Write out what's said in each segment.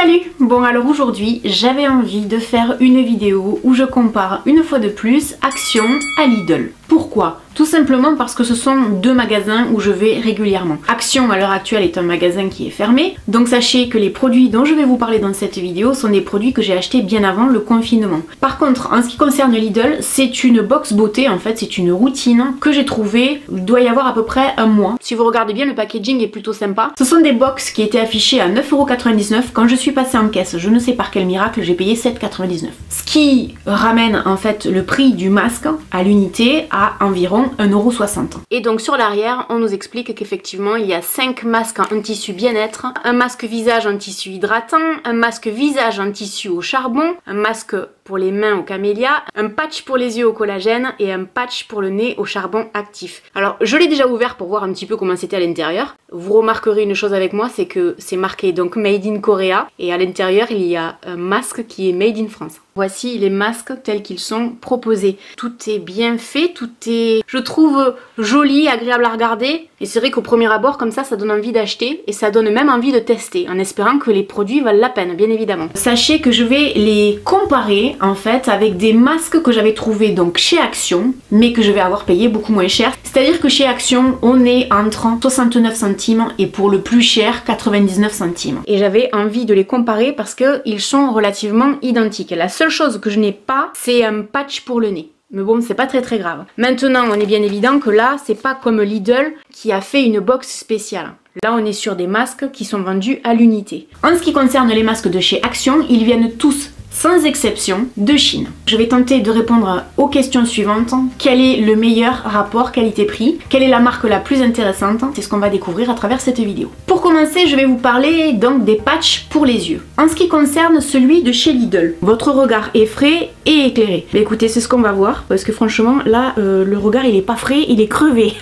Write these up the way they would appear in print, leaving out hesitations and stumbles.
Salut! Bon alors aujourd'hui j'avais envie de faire une vidéo où je compare une fois de plus Action à Lidl. Pourquoi? Tout simplement parce que ce sont deux magasins où je vais régulièrement. Action à l'heure actuelle est un magasin qui est fermé, donc sachez que les produits dont je vais vous parler dans cette vidéo sont des produits que j'ai achetés bien avant le confinement. Par contre, en ce qui concerne Lidl, c'est une box beauté, en fait c'est une routine que j'ai trouvée, il doit y avoir à peu près un mois. Si vous regardez bien, le packaging est plutôt sympa. Ce sont des box qui étaient affichées à 9,99 €. Quand je suis passée en caisse, je ne sais par quel miracle, j'ai payé 7,99 €. Ce qui ramène en fait le prix du masque à l'unité à environ 1,60 €. Et donc sur l'arrière, on nous explique qu'effectivement il y a 5 masques en tissu bien-être, un masque visage en tissu hydratant, un masque visage en tissu au charbon, un masque pour les mains au camélia, un patch pour les yeux au collagène et un patch pour le nez au charbon actif. Alors je l'ai déjà ouvert pour voir un petit peu comment c'était à l'intérieur. Vous remarquerez une chose avec moi, c'est que c'est marqué donc Made in Korea et à l'intérieur il y a un masque qui est Made in France. Voici les masques tels qu'ils sont proposés. Tout est bien fait, tout est, je trouve, joli, agréable à regarder. Et c'est vrai qu'au premier abord, comme ça donne envie d'acheter et ça donne même envie de tester, en espérant que les produits valent la peine, bien évidemment. Sachez que je vais les comparer, en fait, avec des masques que j'avais trouvés donc chez Action, mais que je vais avoir payé beaucoup moins cher. C'est-à-dire que chez Action, on est entre 69 centimes et pour le plus cher, 99 centimes. Et j'avais envie de les comparer parce qu'ils sont relativement identiques. La seule chose que je n'ai pas, c'est un patch pour le nez. Mais bon, c'est pas très grave. Maintenant, on est bien évident que là, c'est pas comme Lidl qui a fait une box spéciale. Là, on est sur des masques qui sont vendus à l'unité. En ce qui concerne les masques de chez Action, ils viennent tous, sans exception, de Chine. Je vais tenter de répondre aux questions suivantes. Quel est le meilleur rapport qualité-prix? Quelle est la marque la plus intéressante? C'est ce qu'on va découvrir à travers cette vidéo. Pour commencer, je vais vous parler donc des patchs pour les yeux. En ce qui concerne celui de chez Lidl, votre regard est frais et éclairé. Mais écoutez, c'est ce qu'on va voir, parce que franchement, là, le regard, il est pas frais, il est crevé.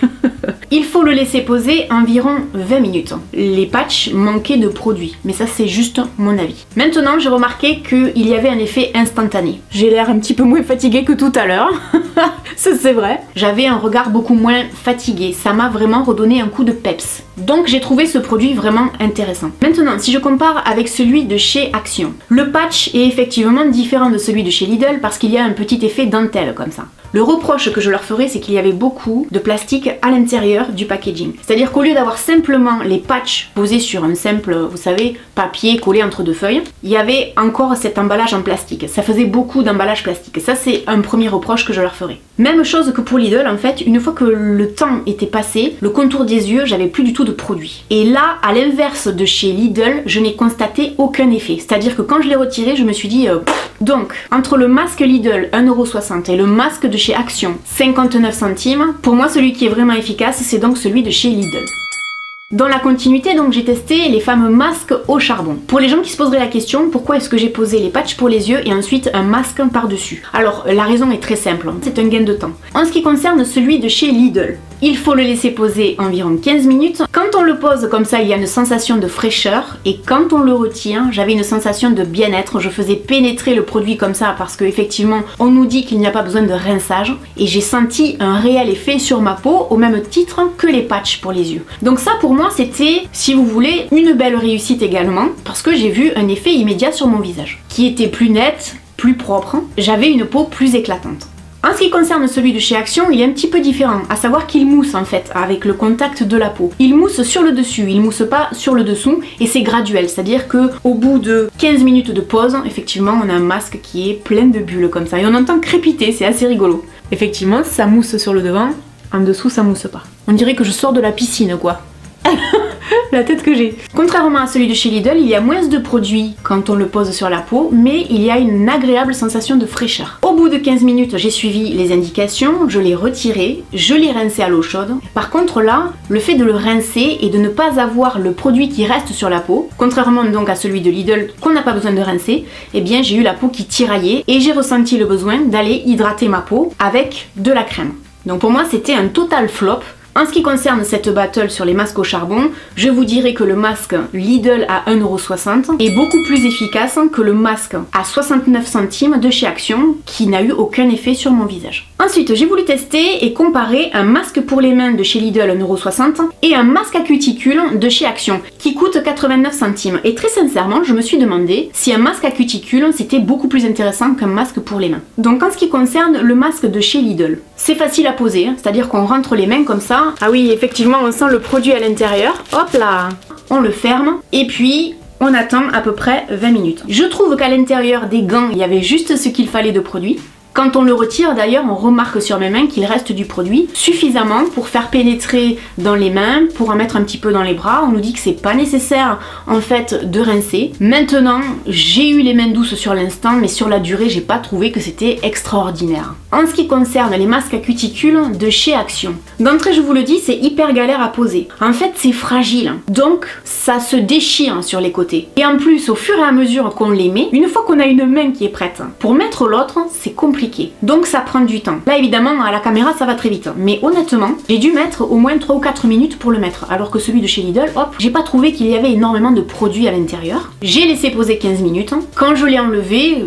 Il faut le laisser poser environ 20 minutes. Les patchs manquaient de produit, mais ça c'est juste mon avis. Maintenant, j'ai remarqué qu'il y avait un effet instantané. J'ai l'air un petit peu moins fatiguée que tout à l'heure. Ça c'est vrai. J'avais un regard beaucoup moins fatigué. Ça m'a vraiment redonné un coup de peps. Donc j'ai trouvé ce produit vraiment intéressant. Maintenant, si je compare avec celui de chez Action, le patch est effectivement différent de celui de chez Lidl parce qu'il y a un petit effet dentelle comme ça. Le reproche que je leur ferais, c'est qu'il y avait beaucoup de plastique à l'intérieur du packaging. C'est-à-dire qu'au lieu d'avoir simplement les patchs posés sur un simple, vous savez, papier collé entre deux feuilles, il y avait encore cet emballage en plastique. Ça faisait beaucoup d'emballage plastique. Ça, c'est un premier reproche que je leur ferais. Même chose que pour Lidl, en fait, une fois que le temps était passé, le contour des yeux, j'avais plus du tout de produit. Et là, à l'inverse de chez Lidl, je n'ai constaté aucun effet. C'est-à-dire que quand je l'ai retiré, je me suis dit... Donc, entre le masque Lidl 1,60 € et le masque de chez Action 59 centimes, pour moi celui qui est vraiment efficace c'est donc celui de chez Lidl. Dans la continuité, donc j'ai testé les fameux masques au charbon. Pour les gens qui se poseraient la question, pourquoi est-ce que j'ai posé les patchs pour les yeux et ensuite un masque par-dessus? Alors la raison est très simple, c'est un gain de temps. En ce qui concerne celui de chez Lidl, il faut le laisser poser environ 15 minutes. Quand on le pose comme ça, il y a une sensation de fraîcheur et quand on le retire, j'avais une sensation de bien-être. Je faisais pénétrer le produit comme ça parce qu'effectivement, on nous dit qu'il n'y a pas besoin de rinçage et j'ai senti un réel effet sur ma peau au même titre que les patchs pour les yeux. Donc ça pour moi c'était, si vous voulez, une belle réussite également parce que j'ai vu un effet immédiat sur mon visage qui était plus net, plus propre. J'avais une peau plus éclatante. En ce qui concerne celui de chez Action, il est un petit peu différent, à savoir qu'il mousse en fait avec le contact de la peau. Il mousse sur le dessus, il mousse pas sur le dessous et c'est graduel, c'est-à-dire que au bout de 15 minutes de pause, effectivement on a un masque qui est plein de bulles comme ça et on entend crépiter, c'est assez rigolo. Effectivement ça mousse sur le devant, en dessous ça mousse pas. On dirait que je sors de la piscine quoi. La tête que j'ai. Contrairement à celui de chez Lidl, il y a moins de produits quand on le pose sur la peau, mais il y a une agréable sensation de fraîcheur. Au bout de 15 minutes, j'ai suivi les indications, je l'ai retiré, je l'ai rincé à l'eau chaude. Par contre là, le fait de le rincer et de ne pas avoir le produit qui reste sur la peau, contrairement donc à celui de Lidl qu'on n'a pas besoin de rincer, eh bien j'ai eu la peau qui tiraillait et j'ai ressenti le besoin d'aller hydrater ma peau avec de la crème. Donc pour moi c'était un total flop. En ce qui concerne cette battle sur les masques au charbon, je vous dirais que le masque Lidl à 1,60 € est beaucoup plus efficace que le masque à 69 centimes de chez Action qui n'a eu aucun effet sur mon visage. Ensuite, j'ai voulu tester et comparer un masque pour les mains de chez Lidl à 1,60 € et un masque à cuticule de chez Action qui coûte 89 centimes. Et très sincèrement, je me suis demandé si un masque à cuticule c'était beaucoup plus intéressant qu'un masque pour les mains. Donc en ce qui concerne le masque de chez Lidl, c'est facile à poser, c'est-à-dire qu'on rentre les mains comme ça. Ah oui, effectivement, on sent le produit à l'intérieur. Hop là, on le ferme et puis on attend à peu près 20 minutes. Je trouve qu'à l'intérieur des gants, il y avait juste ce qu'il fallait de produit. Quand on le retire d'ailleurs, on remarque sur mes mains qu'il reste du produit suffisamment pour faire pénétrer dans les mains, pour en mettre un petit peu dans les bras. On nous dit que c'est pas nécessaire en fait de rincer. Maintenant, j'ai eu les mains douces sur l'instant, mais sur la durée, j'ai pas trouvé que c'était extraordinaire. En ce qui concerne les masques à cuticule de chez Action, d'entrée je vous le dis, c'est hyper galère à poser. En fait, c'est fragile, donc ça se déchire sur les côtés. Et en plus, au fur et à mesure qu'on les met, une fois qu'on a une main qui est prête, pour mettre l'autre, c'est compliqué. Donc ça prend du temps. Là évidemment à la caméra ça va très vite. Mais honnêtement, j'ai dû mettre au moins 3 ou 4 minutes pour le mettre. Alors que celui de chez Lidl, hop, j'ai pas trouvé qu'il y avait énormément de produits à l'intérieur. J'ai laissé poser 15 minutes. Quand je l'ai enlevé,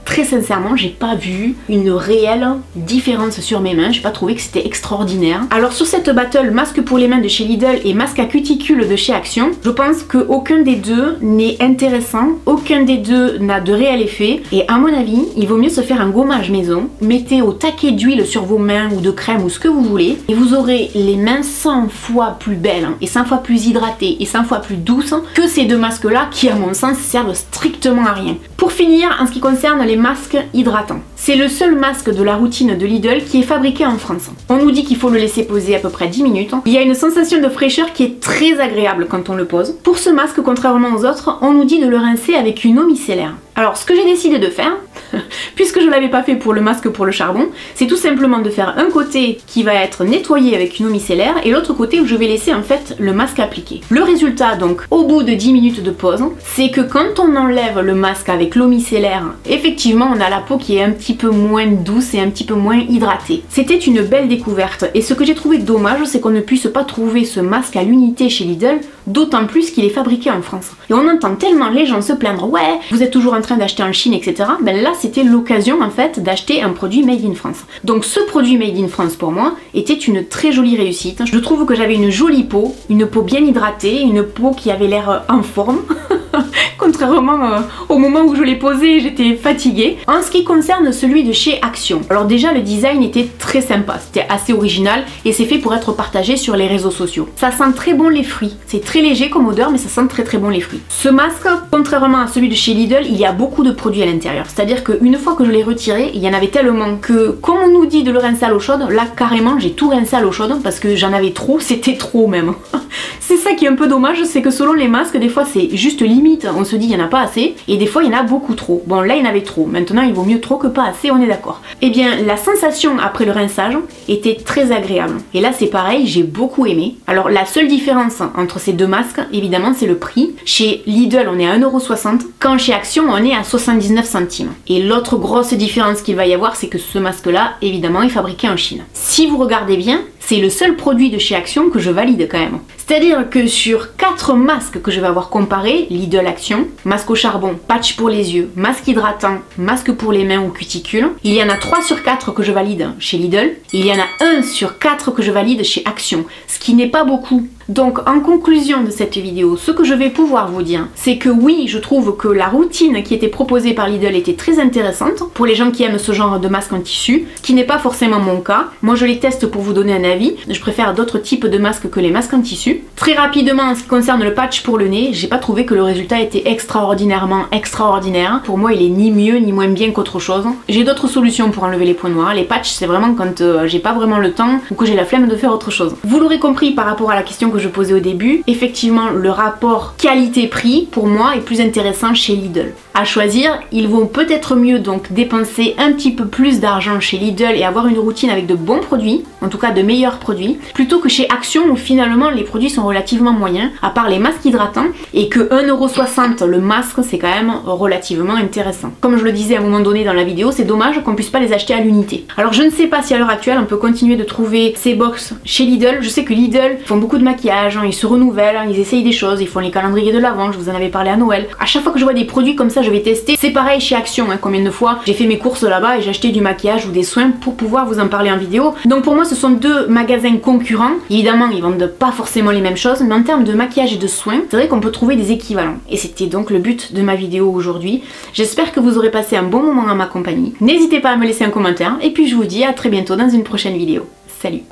très sincèrement, j'ai pas vu une réelle différence sur mes mains, j'ai pas trouvé que c'était extraordinaire. Alors sur cette battle masque pour les mains de chez Lidl et masque à cuticule de chez Action, je pense qu'aucun des deux n'est intéressant, aucun des deux n'a de réel effet et à mon avis, il vaut mieux se faire un gommage maison, mettez au taquet d'huile sur vos mains ou de crème ou ce que vous voulez et vous aurez les mains 100 fois plus belles et 100 fois plus hydratées et 100 fois plus douces que ces deux masques là qui à mon sens servent strictement à rien. Pour finir, en ce qui concerne les masques hydratants, c'est le seul masque de la routine de Lidl qui est fabriqué en France. On nous dit qu'il faut le laisser poser à peu près 10 minutes. Il y a une sensation de fraîcheur qui est très agréable quand on le pose. Pour ce masque, contrairement aux autres, on nous dit de le rincer avec une eau micellaire. Alors ce que j'ai décidé de faire, puisque je ne l'avais pas fait pour le masque pour le charbon, c'est tout simplement de faire un côté qui va être nettoyé avec une eau micellaire et l'autre côté où je vais laisser en fait le masque appliqué. Le résultat donc au bout de 10 minutes de pause, c'est que quand on enlève le masque avec l'eau micellaire, effectivement on a la peau qui est un petit peu moins douce et un petit peu moins hydratée. C'était une belle découverte et ce que j'ai trouvé dommage c'est qu'on ne puisse pas trouver ce masque à l'unité chez Lidl, d'autant plus qu'il est fabriqué en France. Et on entend tellement les gens se plaindre, ouais vous êtes toujours en train d'acheter en Chine etc. Ben là c'était l'occasion en fait d'acheter un produit made in France. Donc ce produit made in France pour moi était une très jolie réussite. Je trouve que j'avais une jolie peau, une peau bien hydratée, une peau qui avait l'air en forme. Contrairement au moment où je l'ai posé, j'étais fatiguée. En ce qui concerne celui de chez Action, alors déjà le design était très sympa, c'était assez original et c'est fait pour être partagé sur les réseaux sociaux. Ça sent très bon les fruits, c'est très léger comme odeur mais ça sent très très bon les fruits. Ce masque, contrairement à celui de chez Lidl, il y a beaucoup de produits à l'intérieur, c'est-à-dire qu'une fois que je l'ai retiré, il y en avait tellement que comme on nous dit de le rincer à l'eau chaude, là carrément j'ai tout rincé à l'eau chaude parce que j'en avais trop, c'était trop même. C'est ça qui est un peu dommage, c'est que selon les masques, des fois c'est juste limite, on se dit il n'y en a pas assez, et des fois il y en a beaucoup trop. Bon là il y en avait trop, maintenant il vaut mieux trop que pas assez, on est d'accord. Eh bien la sensation après le rinçage était très agréable. Et là c'est pareil, j'ai beaucoup aimé. Alors la seule différence entre ces deux masques, évidemment c'est le prix. Chez Lidl on est à 1,60 €, quand chez Action on est à 79 centimes. Et l'autre grosse différence qu'il va y avoir, c'est que ce masque là, évidemment, est fabriqué en Chine. Si vous regardez bien, c'est le seul produit de chez Action que je valide quand même. C'est-à-dire que sur 4 masques que je vais avoir comparés, Lidl Action, masque au charbon, patch pour les yeux, masque hydratant, masque pour les mains ou cuticules, il y en a 3 sur 4 que je valide chez Lidl, et il y en a 1 sur 4 que je valide chez Action, ce qui n'est pas beaucoup. Donc en conclusion de cette vidéo, ce que je vais pouvoir vous dire, c'est que oui, je trouve que la routine qui était proposée par Lidl était très intéressante pour les gens qui aiment ce genre de masque en tissu, ce qui n'est pas forcément mon cas. Moi je les teste pour vous donner un avis, je préfère d'autres types de masques que les masques en tissu. Très rapidement, en ce qui concerne le patch pour le nez, j'ai pas trouvé que le résultat était extraordinairement extraordinaire. Pour moi il est ni mieux ni moins bien qu'autre chose. J'ai d'autres solutions pour enlever les points noirs. Les patchs c'est vraiment quand j'ai pas vraiment le temps ou que j'ai la flemme de faire autre chose. Vous l'aurez compris par rapport à la question que que je posais au début, effectivement le rapport qualité-prix pour moi est plus intéressant chez Lidl. À choisir, il vaut peut-être mieux donc dépenser un petit peu plus d'argent chez Lidl et avoir une routine avec de bons produits, en tout cas de meilleurs produits, plutôt que chez Action où finalement les produits sont relativement moyens, à part les masques hydratants, et que 1,60 € le masque c'est quand même relativement intéressant. Comme je le disais à un moment donné dans la vidéo, c'est dommage qu'on puisse pas les acheter à l'unité. Alors je ne sais pas si à l'heure actuelle on peut continuer de trouver ces box chez Lidl. Je sais que Lidl font beaucoup de maquillage, hein, ils se renouvellent, hein, ils essayent des choses, ils font les calendriers de l'Avent, je vous en avais parlé à Noël. À chaque fois que je vois des produits comme ça, je vais tester. C'est pareil chez Action, hein, combien de fois j'ai fait mes courses là-bas et j'ai acheté du maquillage ou des soins pour pouvoir vous en parler en vidéo. Donc pour moi ce sont deux magasins concurrents. Évidemment ils vendent pas forcément les mêmes choses, mais en termes de maquillage et de soins, c'est vrai qu'on peut trouver des équivalents. Et c'était donc le but de ma vidéo aujourd'hui. J'espère que vous aurez passé un bon moment en ma compagnie. N'hésitez pas à me laisser un commentaire et puis je vous dis à très bientôt dans une prochaine vidéo. Salut!